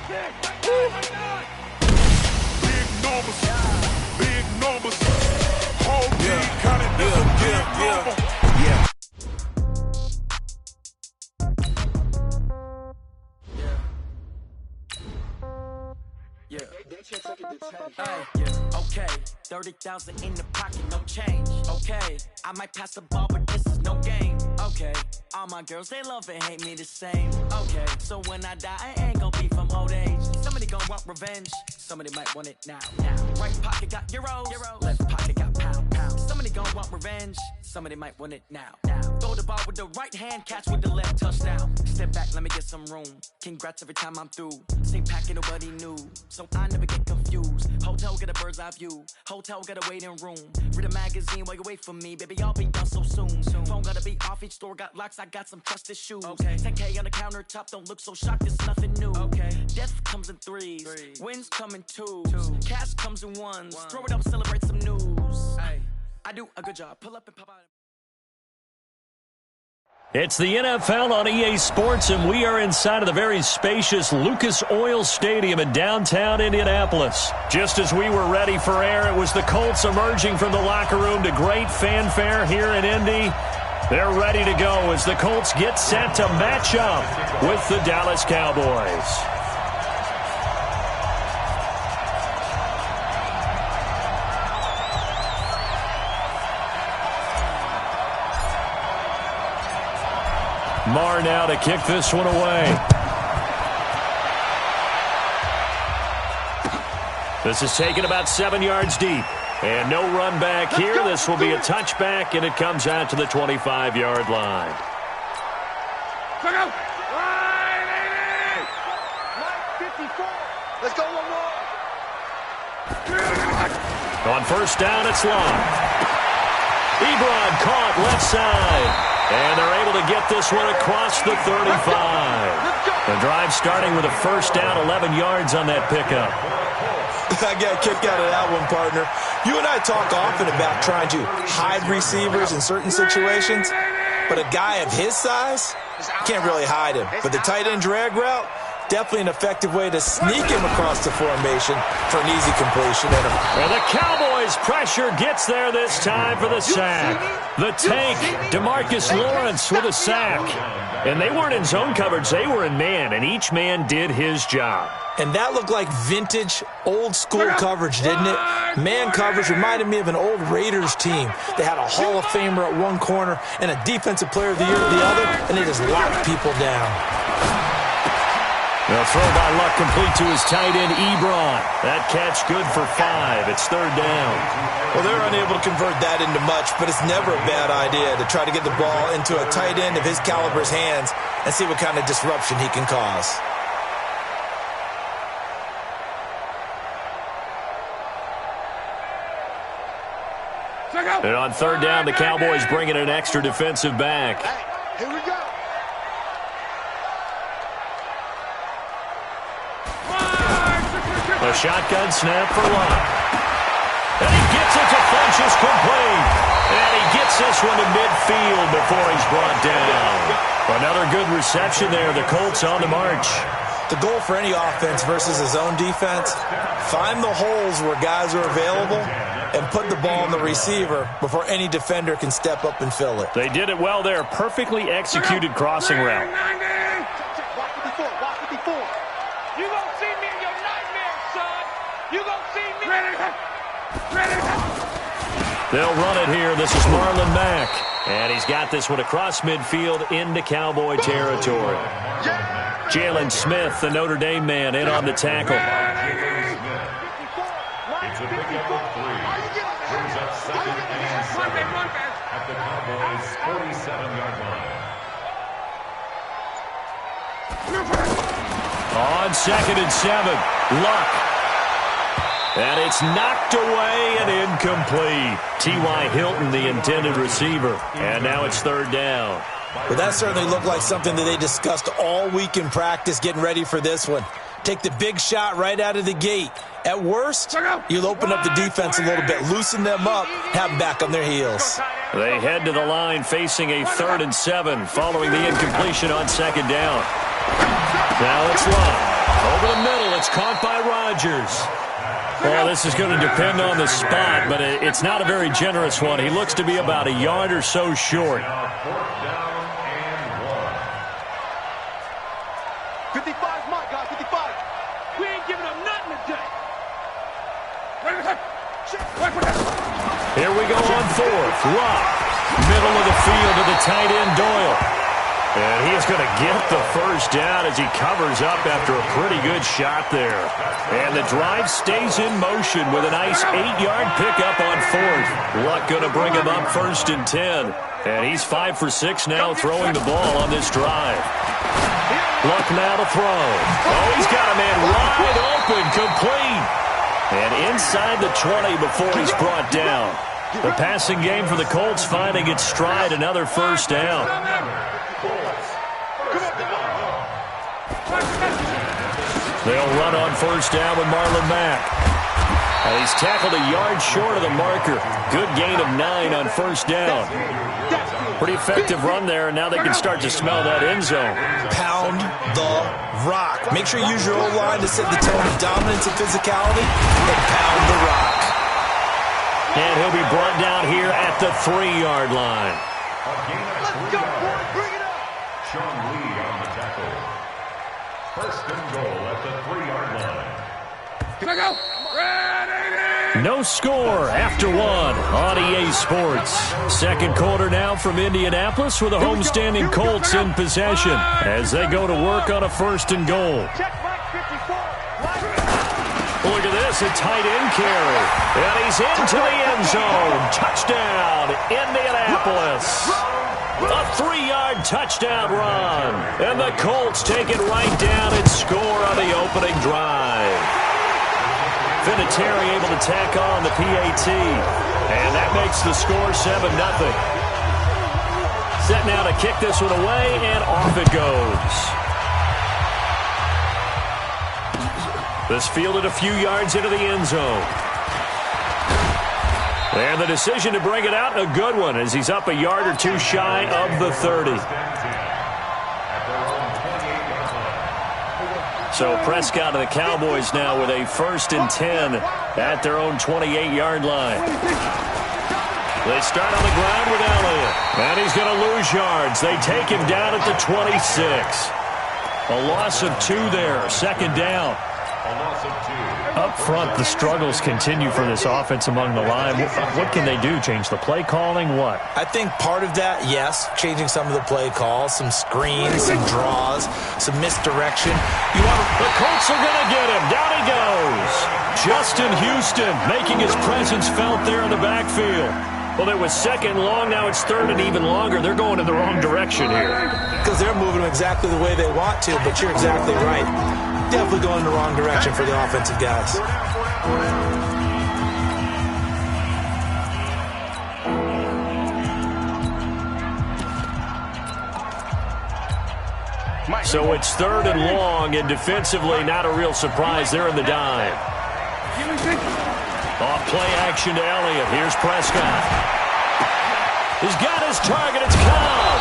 Big numbers, big numbers. Whole team counting this a big number. Okay, 30,000 in the pocket, no change. Okay, I might pass the ball, but this is no game. Okay, all my girls, they love and hate me the same. Okay, so when I die, I ain't gonna be from old age. Somebody gonna want revenge, somebody might want it now. Right pocket got euros, left pocket got pound. Somebody gonna want revenge, somebody might want it now. Throw the ball with the right hand, catch with the left, touchdown. Step back, let me get some room. Congrats every time I'm through. Same packet, nobody knew, so I never get confused. Hotel get a bird's eye view. Hotel got a waiting room. Read a magazine while you wait for me, baby. I'll be done so soon. Phone gotta be off. Each store got locks. I got some trusted shoes. Okay. 10K on the countertop. Don't look so shocked. It's nothing new. Okay. Death comes in threes. Wins come in twos. Cash comes in ones. Throw it up, celebrate some news. Hey, I do a good job. Pull up and pop out. It's the NFL on EA Sports, and we are inside of the very spacious Lucas Oil Stadium in downtown Indianapolis. Just as we were ready for air, it was the Colts emerging from the locker room to great fanfare here in Indy. They're ready to go as the Colts get set to match up with the Dallas Cowboys. Marr now to kick this one away. This is taken about 7 yards deep. And no run back here. This will be a touchback, and it comes out to the 25-yard line. Let's go one more. On first down, it's long. Ebron caught left side. And they're able to get this one across the 35. The drive starting with a first down, 11 yards on that pickup. I got a kick out of that one, partner. You and I talk often about trying to hide receivers in certain situations, but a guy of his size, can't really hide him. But the tight end drag route, definitely an effective way to sneak him across the formation for an easy completion. And the Cowboys' pressure gets there this time for the sack. The tank, DeMarcus Lawrence with a sack. And they weren't in zone coverage, they were in man, and each man did his job. And that looked like vintage, old-school coverage, didn't it? Man coverage reminded me of an old Raiders team. They had a Hall of Famer at one corner and a Defensive Player of the Year at the other, and they just locked people down. They'll throw by Luck complete to his tight end, Ebron. That catch good for 5. It's third down. Well, they're unable to convert that into much, but it's never a bad idea to try to get the ball into a tight end of his caliber's hands and see what kind of disruption he can cause. And on third down, the Cowboys bring in an extra defensive back. Here we go. A shotgun snap for Luck. And he gets it to Funchess complete. And he gets this one to midfield before he's brought down. Another good reception there. The Colts on the march. The goal for any offense versus his own defense, find the holes where guys are available and put the ball on the receiver before any defender can step up and fill it. They did it well there. Perfectly executed crossing route. You gonna see me in your nightmares, son. You gonna see me. They'll run it here. This is Marlon Mack. And he's got this one across midfield into Cowboy territory. Jalen Smith, the Notre Dame man, in on the tackle. It's a pickup of 3. Brings up 2nd and 7 at the Cowboys' 47-yard line. On 2nd and 7, Luck. And it's knocked away and incomplete. T.Y. Hilton, the intended receiver. And now it's third down. Well, that certainly looked like something that they discussed all week in practice getting ready for this one. Take the big shot right out of the gate. At worst, you'll open up the defense a little bit, loosen them up, have them back on their heels. They head to the line facing a 3rd and 7 following the incompletion on 2nd down. Now it's Luck. Over the middle, it's caught by Rodgers. Well, this is going to depend on the spot, but it's not a very generous one. He looks to be about a yard or so short. 55's my guy, 55. We ain't giving up nothing today. Here we go on fourth. Luck. Middle of the field to the tight end, Doyle. And he is going to get the first down as he covers up after a pretty good shot there. And the drive stays in motion with a nice 8-yard pickup on fourth. Luck going to bring him up 1st and 10. And he's 5 for 6 now throwing the ball on this drive. Luck now to throw. Oh, he's got a man wide open, complete. And inside the 20 before he's brought down. The passing game for the Colts finding its stride, another first down. They'll run on first down with Marlon Mack. And he's tackled a yard short of the marker. Good gain of 9 on first down. Pretty effective run there, and now they can start to smell that end zone. Pound the rock. Make sure you use your O-line to set the tone of dominance and physicality, and pound the rock. And he'll be brought down here at the 3-yard line. Let's go, boy. Bring it up. Sean Lee on the tackle. 1st and goal at the 3-yard line. Can I go? No score after 1 on EA Sports. Second quarter now from Indianapolis with the homestanding Colts in possession as they go to work on a 1st and goal. Look at this, a tight end carry. And he's into the end zone. Touchdown, Indianapolis. A 3-yard touchdown run. And the Colts take it right down and score on the opening drive. Vinatieri able to tack on the PAT. And that makes the score 7-0. Set now to kick this one away, and off it goes. This fielded a few yards into the end zone. And the decision to bring it out, a good one, as he's up a yard or two shy of the 30. So Prescott and the Cowboys now with a 1st and 10 at their own 28-yard line. They start on the ground with Elliott. And he's going to lose yards. They take him down at the 26. A loss of 2 there. 2nd down. Up front, the struggles continue for this offense among the line. What can they do? Change the play calling? What? I think part of that, yes, changing some of the play calls, some screens, some draws, some misdirection. The Colts are going to get him. Down he goes. Justin Houston making his presence felt there in the backfield. Well, it was 2nd long. Now it's 3rd and even longer. They're going in the wrong direction here. Because they're moving them exactly the way they want to, but you're exactly right. Definitely going in the wrong direction for the offensive guys. So it's 3rd and long, and defensively not a real surprise. They're in the dime. Off play action to Elliott. Here's Prescott. He's got his target. It's Cobb.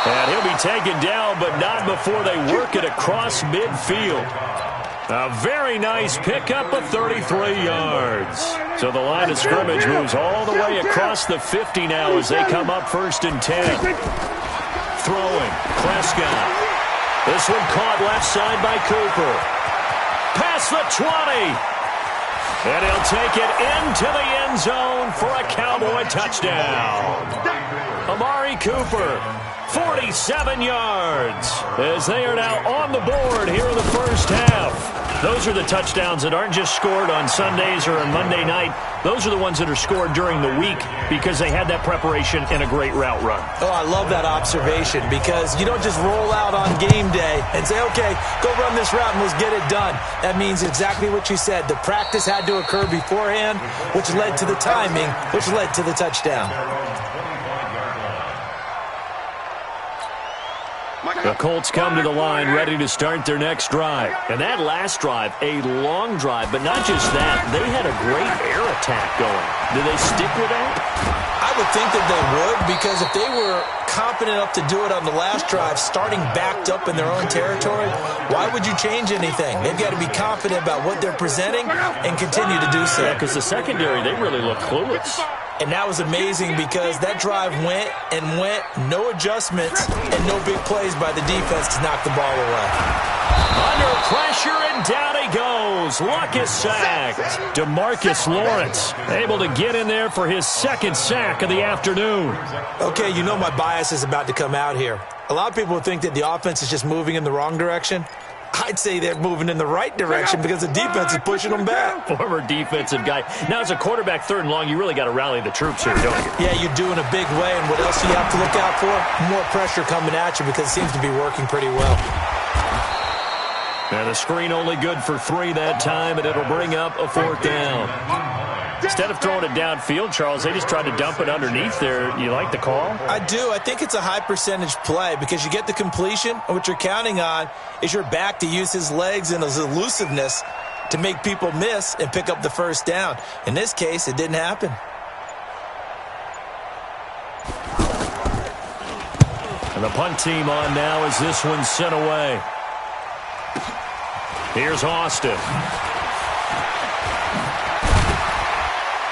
And he'll be taken down, but not before they work it across midfield. A very nice pickup of 33 yards. So the line of scrimmage moves all the way across the 50 now as they come up 1st and 10. Throwing. Prescott. This one caught left side by Cooper. Past the 20. And he'll take it into the end zone for a Cowboy touchdown. Amari Cooper, 47 yards, as they are now on the board here in the first half. Those are the touchdowns that aren't just scored on Sundays or on Monday night. Those are the ones that are scored during the week because they had that preparation and a great route run. Oh, I love that observation because you don't just roll out on game day and say, okay, go run this route and let's get it done. That means exactly what you said. The practice had to occur beforehand, which led to the timing, which led to the touchdown. The Colts come to the line ready to start their next drive. And that last drive, a long drive, but not just that. They had a great air attack going. Do they stick with that? I would think that they would, because if they were confident enough to do it on the last drive, starting backed up in their own territory, why would you change anything? They've got to be confident about what they're presenting and continue to do so. Yeah, because the secondary, they really look clueless. And that was amazing because that drive went and went, no adjustments, and no big plays by the defense to knock the ball away. Under pressure, and down he goes. Luck is sacked. DeMarcus Lawrence able to get in there for his second sack of the afternoon. Okay, you know my bias is about to come out here. A lot of people think that the offense is just moving in the wrong direction. I'd say they're moving in the right direction because the defense is pushing them back. Former defensive guy. Now, as a quarterback, 3rd and long, you really got to rally the troops here, don't you? Yeah, you do in a big way. And what else do you have to look out for? More pressure coming at you because it seems to be working pretty well. And the screen only good for 3 that time, and it'll bring up a 4th down. Instead of throwing it downfield, Charles, they just tried to dump it underneath there. You like the call? I do. I think it's a high percentage play because you get the completion, and what you're counting on is your back to use his legs and his elusiveness to make people miss and pick up the 1st down. In this case, it didn't happen. And the punt team on now as this one's sent away. Here's Austin.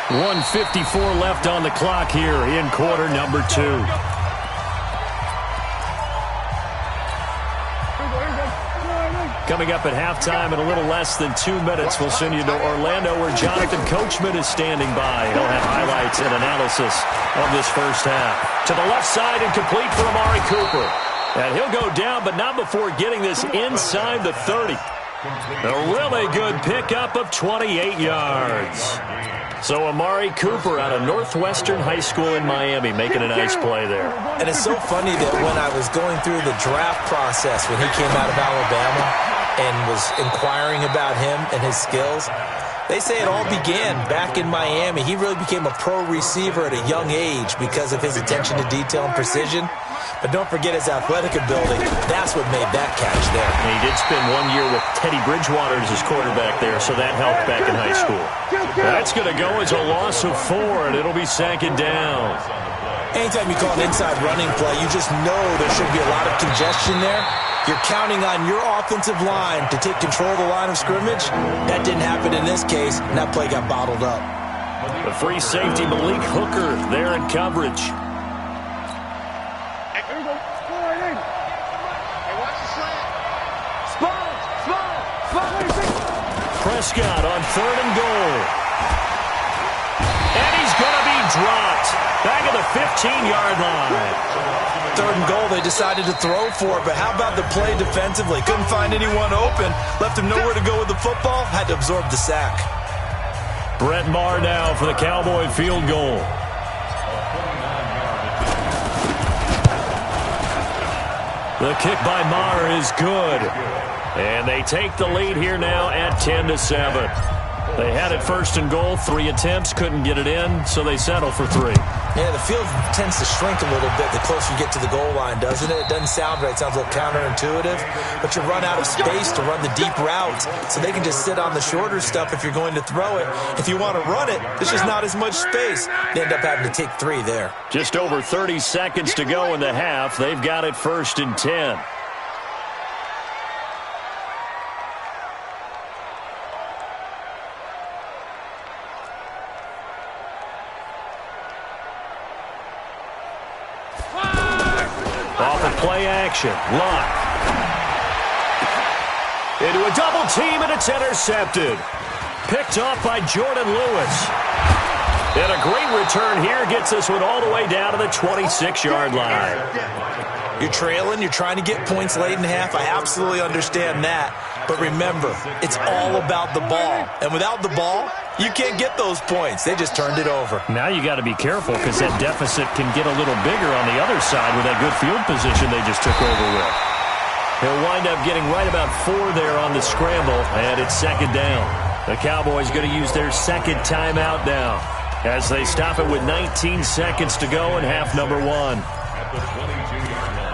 1:54 left on the clock here in quarter number 2. Coming up at halftime in a little less than 2 minutes, we'll send you to Orlando where Jonathan Coachman is standing by. He'll have highlights and analysis of this first half. To the left side and complete for Amari Cooper. And he'll go down, but not before getting this inside the 30. A really good pickup of 28 yards. So Amari Cooper out of Northwestern High School in Miami making a nice play there. And it's so funny that when I was going through the draft process when he came out of Alabama and was inquiring about him and his skills, they say it all began back in Miami. He really became a pro receiver at a young age because of his attention to detail and precision. But don't forget his athletic ability. That's what made that catch there. And he did spend 1 year with Teddy Bridgewater as his quarterback there, so that helped back in high school. That's going to go as a loss of 4, and it'll be 2nd down. Anytime you call an inside running play, you just know there should be a lot of congestion there. You're counting on your offensive line to take control of the line of scrimmage. That didn't happen in this case, and that play got bottled up. The free safety Malik Hooker there in coverage. Prescott on 3rd and goal. And he's going to be dropped. Back at the 15-yard line. 3rd and goal, they decided to throw for it, but how about the play defensively? Couldn't find anyone open. Left him nowhere to go with the football. Had to absorb the sack. Brett Maher now for the Cowboy field goal. The kick by Maher is good. And they take the lead here now at 10-7. They had it 1st and goal, 3 attempts, couldn't get it in, so they settle for 3. Yeah, the field tends to shrink a little bit the closer you get to the goal line, doesn't it? It doesn't sound right. It sounds a little counterintuitive. But you run out of space to run the deep routes, so they can just sit on the shorter stuff if you're going to throw it. If you want to run it, there's just not as much space. They end up having to take 3 there. Just over 30 seconds to go in the half. They've got it 1st and 10. Play action. Lock. Into a double team, and it's intercepted. Picked off by Jordan Lewis. And a great return here gets this one all the way down to the 26-yard line. You're trailing. You're trying to get points late in the half. I absolutely understand that. But remember, it's all about the ball. And without the ball, you can't get those points. They just turned it over. Now you got to be careful because that deficit can get a little bigger on the other side with that good field position they just took over with. He'll wind up getting right about 4 there on the scramble, and it's 2nd down. The Cowboys going to use their 2nd timeout now as they stop it with 19 seconds to go in half number 1. At the 22-yard line.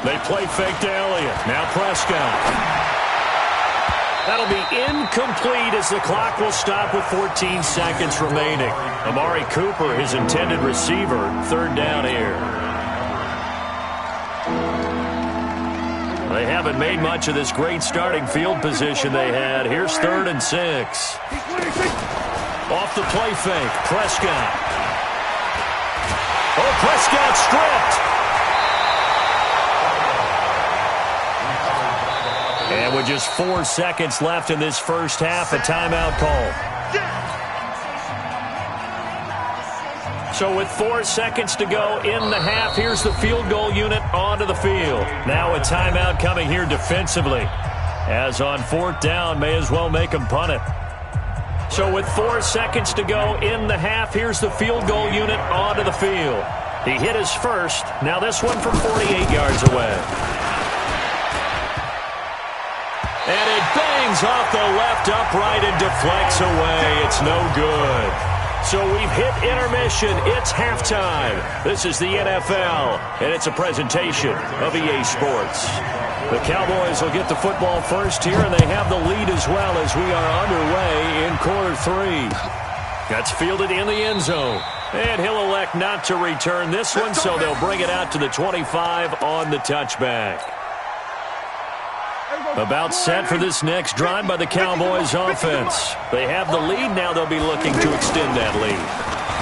They play fake to Elliott. Now Prescott. That'll be incomplete as the clock will stop with 14 seconds remaining. Amari Cooper, his intended receiver, third down here. They haven't made much of this great starting field position they had. Here's 3rd and 6. Off the play fake, Prescott. Oh, Prescott stripped. And with just 4 seconds left in this first half, a timeout call. So with 4 seconds to go in the half, here's the field goal unit onto the field. Now a timeout coming here defensively. As on 4th down, may as well make them punt it. So with 4 seconds to go in the half, here's the field goal unit onto the field. He hit his first. Now this one from 48 yards away. And it bangs off the left upright and deflects away. It's no good. So we've hit intermission. It's halftime. This is the NFL, and it's a presentation of EA Sports. The Cowboys will get the football first here, and they have the lead as well as we are underway in quarter 3. That's fielded in the end zone. And he'll elect not to return this one, so they'll bring it out to the 25 on the touchback. About set for this next drive by the Cowboys offense. They have the lead. Now they'll be looking to extend that lead.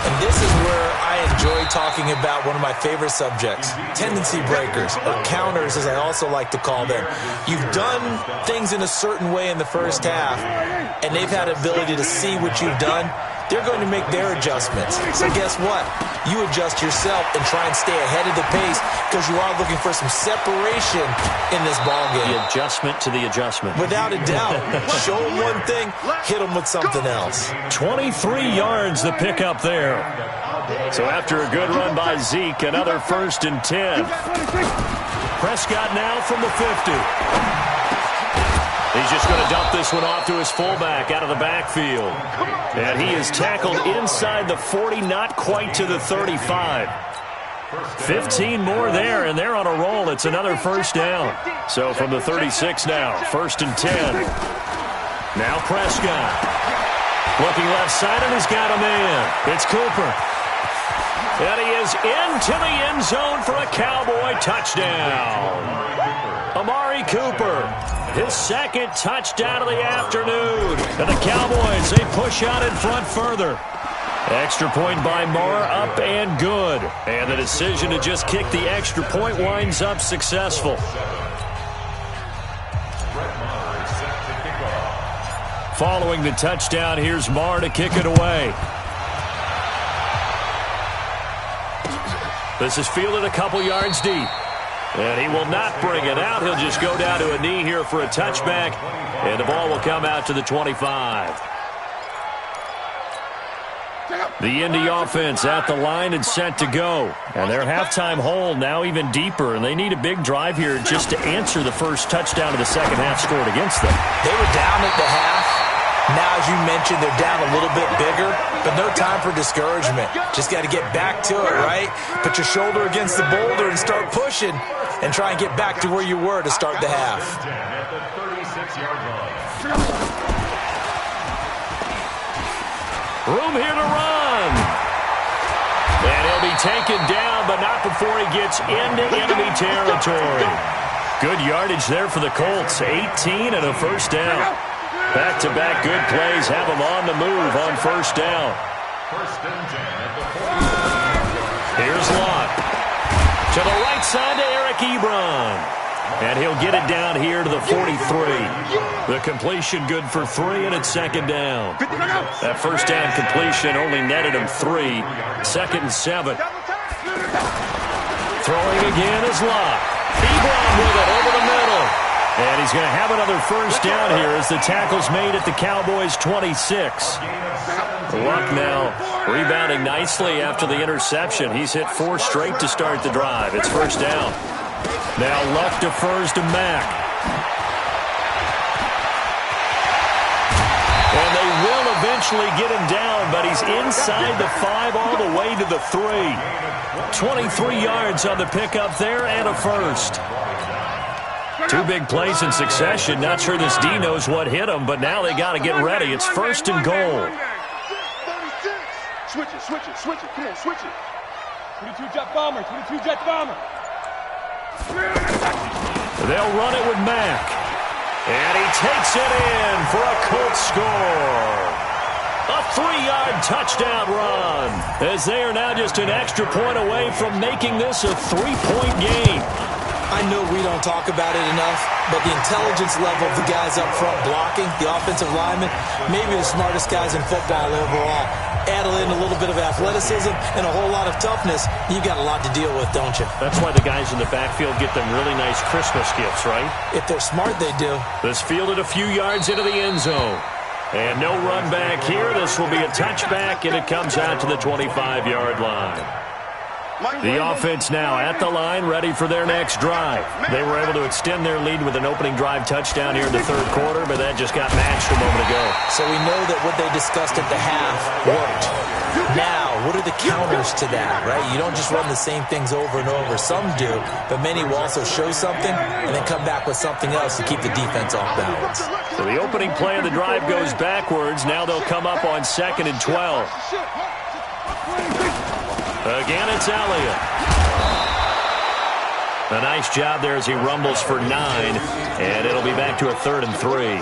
And this is where I enjoy talking about one of my favorite subjects, tendency breakers, or counters as I also like to call them. You've done things in a certain way in the first half, and they've had ability to see what you've done. They're going to make their adjustments. So guess what? You adjust yourself and try and stay ahead of the pace because you are looking for some separation in this ballgame. The adjustment to the adjustment. Without a doubt. Show them one thing, hit them with something else. 23 yards the pickup there. So after a good run by Zeke, another 1st and 10. Prescott now from the 50. He's just going to dump this one off to his fullback out of the backfield. And he is tackled inside the 40, not quite to the 35. 15 more there, and they're on a roll. It's another 1st down. So from the 36 now, 1st and 10. Now Prescott. Looking left side, and he's got a man. It's Cooper. And he is into the end zone for a Cowboy touchdown. Amari Cooper, his 2nd touchdown of the afternoon. And the Cowboys, they push out in front further. Extra point by Marr, up and good. And the decision to just kick the extra point winds up successful. Following the touchdown, here's Marr to kick it away. This is fielded a couple yards deep. And he will not bring it out. He'll just go down to a knee here for a touchback. And the ball will come out to the 25. The Indy offense at the line and set to go. And their halftime hole now even deeper. And they need a big drive here just to answer the first touchdown of the second half scored against them. They were down at the half. Now, as you mentioned, they're down a little bit bigger, but no time for discouragement. Just got to get back to it, right? Put your shoulder against the boulder and start pushing and try and get back to where you were to start the half. Room here to run. And he'll be taken down, but not before he gets into enemy territory. Good yardage there for the Colts. 18 and a 1st down. Back-to-back good plays have them on the move on 1st down. Here's Lott. To the right side to Eric Ebron. And he'll get it down here to the 43. The completion good for 3, and it's 2nd down. That 1st down completion only netted him 3. 2nd and 7. Throwing again is Lott. Ebron with it over the middle. And he's going to have another 1st down here as the tackle's made at the Cowboys' 26. Luck now rebounding nicely after the interception. He's hit 4 straight to start the drive. It's 1st down. Now Luck defers to Mack. And they will eventually get him down, but he's inside the 5 all the way to the 3. 23 yards on the pickup there and a first. 2 big plays in succession. Not sure this D knows what hit him, but now they got to get ready. It's first and goal. Switch it. Come on, switch it. 22 jet bomber. They'll run it with Mack. And he takes it in for a Colts score. A 3-yard touchdown run, as they are now just an extra point away from making this a 3-point game. I know we don't talk about it enough, but the intelligence level of the guys up front blocking, the offensive linemen, maybe the smartest guys in football overall. Add in a little bit of athleticism and a whole lot of toughness, you've got a lot to deal with, don't you? That's why the guys in the backfield get them really nice Christmas gifts, right? If they're smart, they do. This fielded a few yards into the end zone. And no run back here. This will be a touchback, and it comes out to the 25-yard line. The offense now at the line, ready for their next drive. They were able to extend their lead with an opening drive touchdown here in the third quarter, but that just got matched a moment ago. So we know that what they discussed at the half worked. Now, what are the counters to that, right? You don't just run the same things over and over. Some do, but many will also show something and then come back with something else to keep the defense off balance. So the opening play of the drive goes backwards. Now they'll come up on 2nd and 12. Again, it's Elliott. A nice job there as he rumbles for 9, and it'll be back to a 3rd and 3.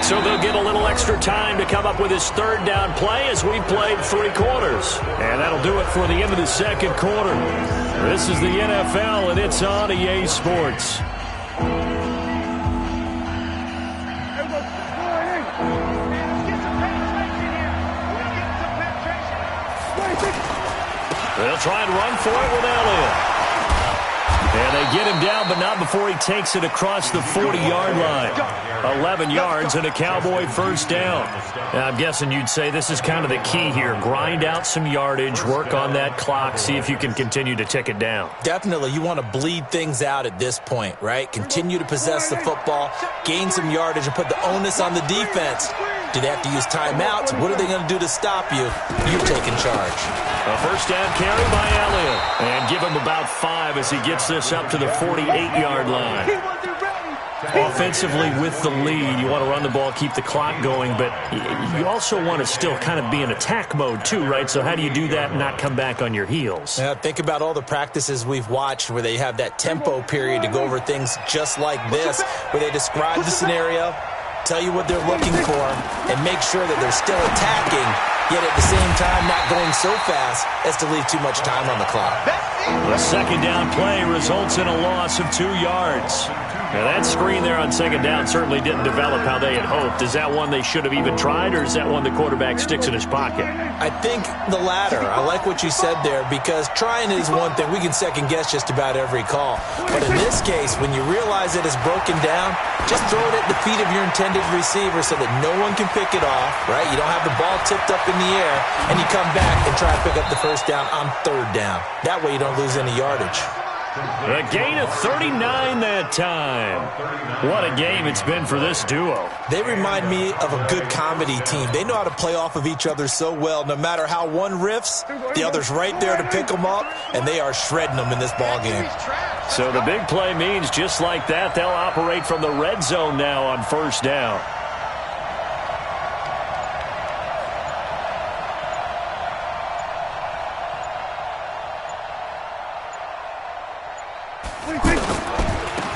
So they'll get a little extra time to come up with his 3rd down play as we played 3 quarters. And that'll do it for the end of the second quarter. This is the NFL, and it's on EA Sports. They'll try and run for it with Elliott. And they get him down, but not before he takes it across the 40-yard line. 11 yards and a Cowboy first down. Now, I'm guessing you'd say this is kind of the key here. Grind out some yardage, work on that clock, see if you can continue to tick it down. Definitely. You want to bleed things out at this point, right? Continue to possess the football, gain some yardage, and put the onus on the defense. Do they have to use timeouts? What are they going to do to stop you? You're taking charge. A first down carry by Elliott. And give him about 5 as he gets this up to the 48-yard line. Offensively with the lead, you want to run the ball, keep the clock going, but you also want to still kind of be in attack mode too, right? So how do you do that and not come back on your heels? Yeah, think about all the practices we've watched where they have that tempo period to go over things just like this, where they describe the scenario, tell you what they're looking for, and make sure that they're still attacking, yet at the same time not going so fast as to leave too much time on the clock. The second down play results in a loss of 2 yards. Now that screen there on second down certainly didn't develop how they had hoped. Is that one they should have even tried, or is that one the quarterback sticks in his pocket? I think the latter. I like what you said there, because trying is one thing. We can second guess just about every call. But in this case, when you realize it is broken down, just throw it at the feet of your intended receiver so that no one can pick it off, right? You don't have the ball tipped up in the air, and you come back and try to pick up the first down on third down. That way you don't lose any yardage. A gain of 39 that time. What a game it's been for this duo. They remind me of a good comedy team. They know how to play off of each other so well. No matter how one riffs, the other's right there to pick them up, and they are shredding them in this ball game. So the big play means just like that, they'll operate from the red zone now on first down.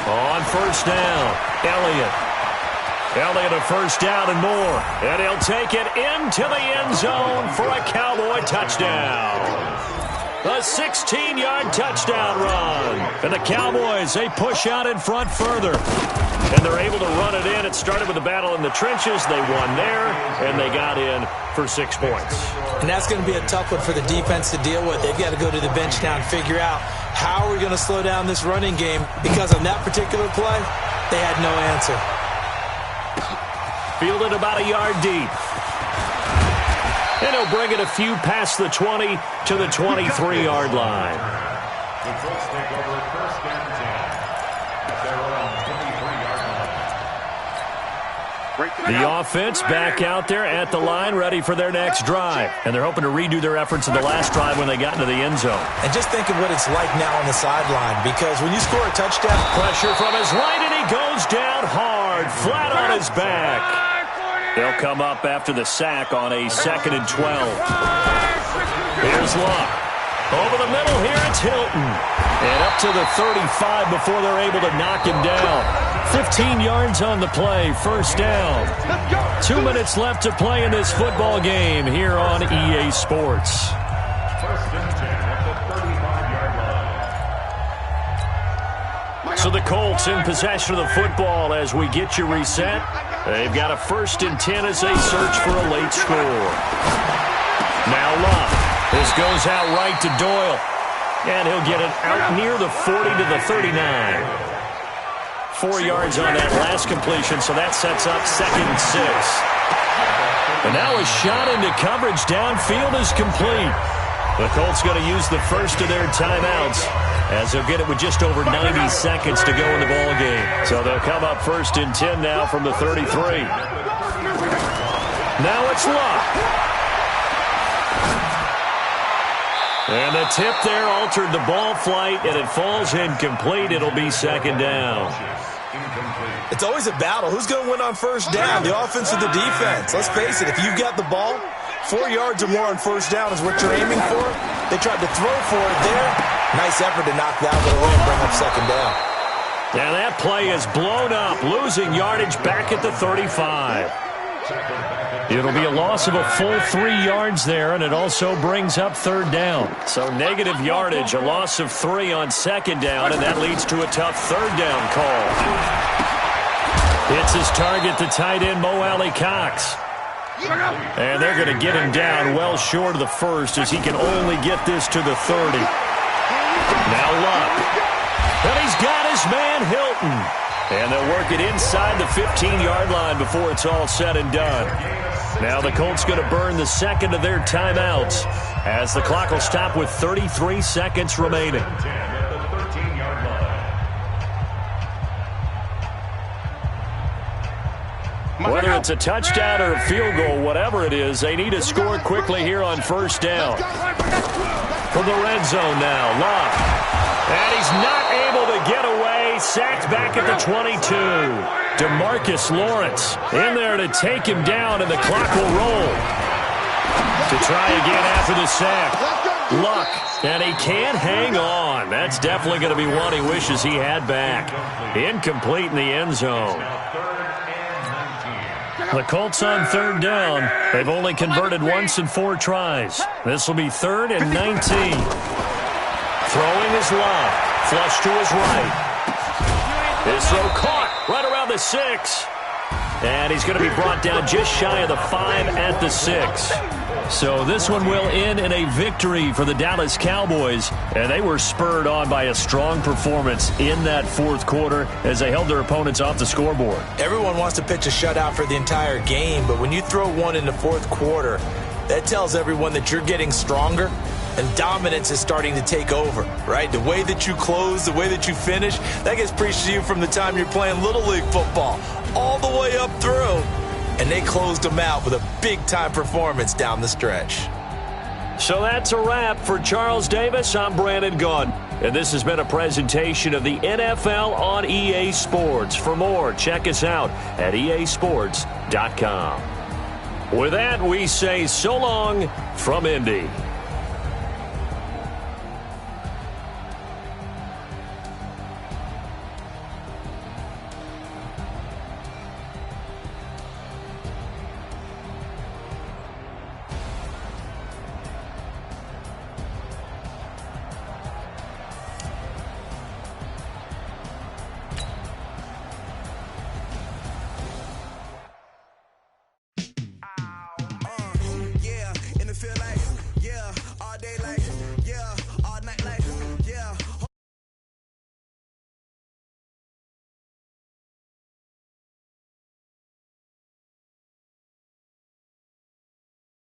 On first down, Elliott a first down and more. And he'll take it into the end zone for a Cowboy touchdown. A 16-yard touchdown run. And the Cowboys, they push out in front further. And they're able to run it in. It started with a battle in the trenches. They won there, and they got in for 6 points. And that's going to be a tough one for the defense to deal with. They've got to go to the bench now and figure out how are we going to slow down this running game, because on that particular play, they had no answer. Fielded about a yard deep. And he'll bring it a few past the 20 to the 23-yard line. The Colts take over first and 10 at their own 23-yard line. The offense back out there at the line, ready for their next drive. And they're hoping to redo their efforts in the last drive when they got into the end zone. And just think of what it's like now on the sideline, because when you score a touchdown... Pressure from his right, and he goes down hard, flat on his back. They'll come up after the sack on a 2nd and 12. Here's Luck. Over the middle here, it's Hilton. And up to the 35 before they're able to knock him down. 15 yards on the play, first down. 2 minutes left to play in this football game here on EA Sports. First and 10 at the 35-yard line. So the Colts in possession of the football as we get you reset. They've got a 1st and 10 as they search for a late score. Now Luck. This goes out right to Doyle. And he'll get it out near the 40 to the 39. 4 yards on that last completion, so that sets up 2nd and 6. And now a shot into coverage downfield is complete. The Colts going to use the first of their timeouts as they'll get it with just over 90 seconds to go in the ball game. So they'll come up 1st and 10 now from the 33. Now it's Luck. And the tip there altered the ball flight, and it falls incomplete. It'll be 2nd down. It's always a battle. Who's going to win on 1st down, the offense or the defense? Let's face it, if you've got the ball, 4 yards or more on 1st down is what you're aiming for. They tried to throw for it there. Nice effort to knock that one away and bring up 2nd down. Now that play is blown up, losing yardage back at the 35. It'll be a loss of a full 3 yards there, and it also brings up 3rd down. So negative yardage, a loss of 3 on 2nd down, and that leads to a tough 3rd down call. Hits his target, the tight end, Mo Alley-Cox. And they're going to get him down well short of the 1st as he can only get this to the 30. Now Luck. And he's got his man Hilton. And they'll work it inside the 15-yard line before it's all said and done. Now the Colts going to burn the 2nd of their timeouts as the clock will stop with 33 seconds remaining. Whether it's a touchdown or a field goal, whatever it is, they need to score quickly here on 1st down. From the red zone now, Luck. And he's not able to get away. Sacked back at the 22. DeMarcus Lawrence in there to take him down, and the clock will roll. To try again after the sack. Luck, and he can't hang on. That's definitely going to be one he wishes he had back. Incomplete in the end zone. The Colts on 3rd down. They've only converted once in 4 tries. This will be 3rd and 19. Throwing is Luck. Flush to his right. His throw caught right around the 6. And he's going to be brought down just shy of the 5 at the 6. So this one will end in a victory for the Dallas Cowboys. And they were spurred on by a strong performance in that 4th quarter as they held their opponents off the scoreboard. Everyone wants to pitch a shutout for the entire game, but when you throw one in the 4th quarter, that tells everyone that you're getting stronger and dominance is starting to take over, right? The way that you close, the way that you finish, that gets preached to you from the time you're playing Little League football all the way up through. And they closed them out with a big-time performance down the stretch. So that's a wrap for Charles Davis. I'm Brandon Gaudin. And this has been a presentation of the NFL on EA Sports. For more, check us out at easports.com. With that, we say so long from Indy.